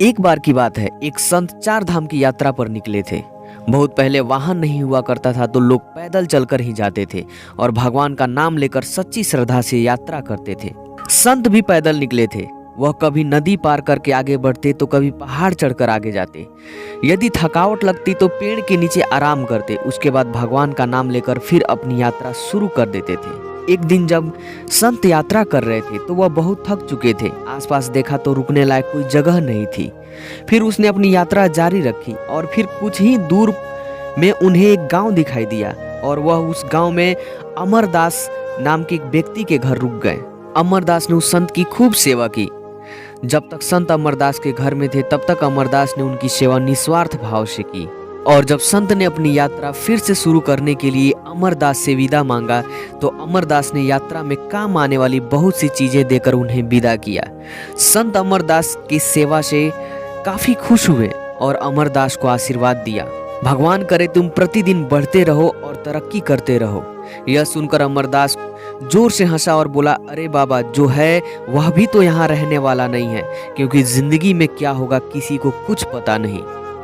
एक बार की बात है, एक संत 4 धाम की यात्रा पर निकले थे। बहुत पहले वाहन नहीं हुआ करता था तो लोग पैदल चलकर ही जाते थे और भगवान का नाम लेकर सच्ची श्रद्धा से यात्रा करते थे। संत भी पैदल निकले थे। वह कभी नदी पार करके आगे बढ़ते तो कभी पहाड़ चढ़कर आगे जाते। यदि थकावट लगती तो पेड़ के नीचे आराम करते। उसके बाद भगवान का नाम लेकर फिर अपनी यात्रा शुरू कर देते थे। एक दिन जब संत यात्रा कर रहे थे तो वह बहुत थक चुके थे। आसपास देखा तो रुकने लायक कोई जगह नहीं थी। फिर उसने अपनी यात्रा जारी रखी और फिर कुछ ही दूर में उन्हें एक गांव दिखाई दिया और वह उस गांव में अमरदास नाम के एक व्यक्ति के घर रुक गए। अमरदास ने उस संत की खूब सेवा की। जब तक संत अमरदास के घर में थे तब तक अमरदास ने उनकी सेवा निस्वार्थ भाव से की। और जब संत ने अपनी यात्रा फिर से शुरू करने के लिए अमरदास से विदा मांगा तो अमरदास ने यात्रा में काम आने वाली बहुत सी चीजें देकर उन्हें विदा किया। संत अमरदास की सेवा से काफी खुश हुए और अमरदास को आशीर्वाद दिया, भगवान करे तुम प्रतिदिन बढ़ते रहो और तरक्की करते रहो। यह सुनकर अमरदास जोर से हंसा और बोला, अरे बाबा, जो है वह भी तो यहाँ रहने वाला नहीं है, क्योंकि जिंदगी में क्या होगा किसी को कुछ पता नहीं।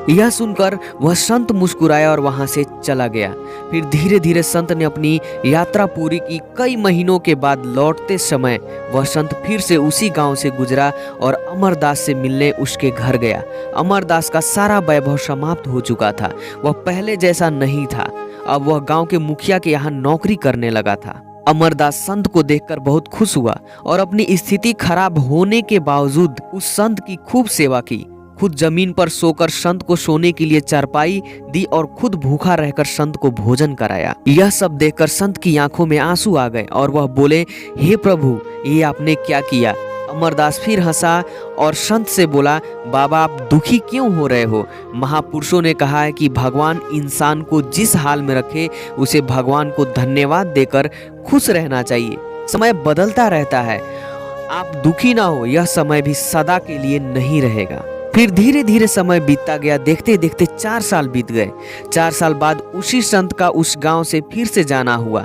यह सुनकर वह संत मुस्कुराया और वहां से चला गया। फिर धीरे धीरे संत ने अपनी यात्रा पूरी की। कई महीनों के बाद लौटते समय वह संत फिर से उसी गांव से गुजरा और अमरदास से मिलने उसके घर गया। अमरदास का सारा वैभव समाप्त हो चुका था। वह पहले जैसा नहीं था। अब वह गांव के मुखिया के यहाँ नौकरी करने लगा था। अमरदास संत को देखकर बहुत खुश हुआ और अपनी स्थिति खराब होने के बावजूद उस संत की खूब सेवा की। खुद जमीन पर सोकर संत को सोने के लिए चारपाई दी और खुद भूखा रहकर संत को भोजन कराया। यह सब देखकर संत की आंखों में आंसू आ गए और वह बोले, हे प्रभु, ये आपने क्या किया? अमरदास फिर हंसा और संत से बोला, बाबा, आप दुखी क्यों हो रहे हो? महापुरुषों ने कहा है कि भगवान इंसान को जिस हाल में रखे उसे भगवान को धन्यवाद देकर खुश रहना चाहिए। समय बदलता रहता है, आप दुखी ना हो, यह समय भी सदा के लिए नहीं रहेगा। फिर धीरे धीरे समय बीतता गया। देखते देखते 4 साल बीत गए। 4 साल बाद उसी संत का उस गांव से फिर से जाना हुआ।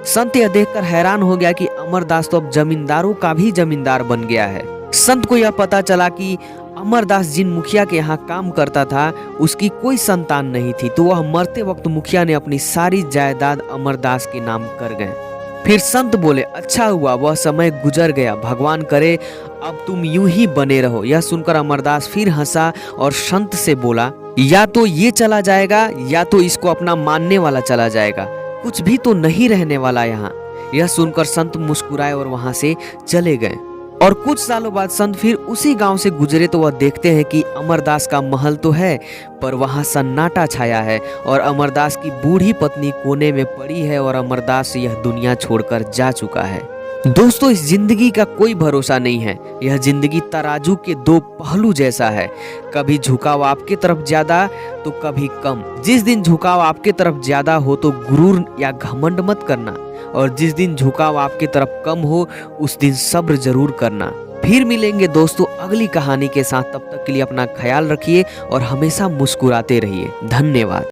संत यह देखकर हैरान हो गया कि अमरदास तो अब जमींदारों का भी जमींदार बन गया है। संत को यह पता चला कि अमरदास जिन मुखिया के यहाँ काम करता था उसकी कोई संतान नहीं थी, तो वह मरते वक्त मुखिया ने अपनी सारी जायदाद अमरदास के नाम कर गए। फिर संत बोले, अच्छा हुआ वह समय गुजर गया, भगवान करे अब तुम यूं ही बने रहो। यह सुनकर अमरदास फिर हंसा और संत से बोला, या तो ये चला जाएगा या तो इसको अपना मानने वाला चला जाएगा, कुछ भी तो नहीं रहने वाला यहाँ। यह सुनकर संत मुस्कुराए और वहां से चले गए। और कुछ सालों बाद संत फिर उसी गांव से गुजरे तो वह देखते हैं कि अमरदास का महल तो है पर वहां सन्नाटा छाया है और अमरदास की बूढ़ी पत्नी कोने में पड़ी है और अमरदास यह दुनिया छोड़कर जा चुका है। दोस्तों, इस जिंदगी का कोई भरोसा नहीं है। यह जिंदगी तराजू के 2 पहलू जैसा है। कभी झुकाव आपके तरफ ज्यादा तो कभी कम। जिस दिन झुकाव आपके तरफ ज्यादा हो तो गुरूर या घमंड मत करना, और जिस दिन झुकाव आपके तरफ कम हो उस दिन सब्र जरूर करना। फिर मिलेंगे दोस्तों अगली कहानी के साथ। तब तक के लिए अपना ख्याल रखिए और हमेशा मुस्कुराते रहिए। धन्यवाद।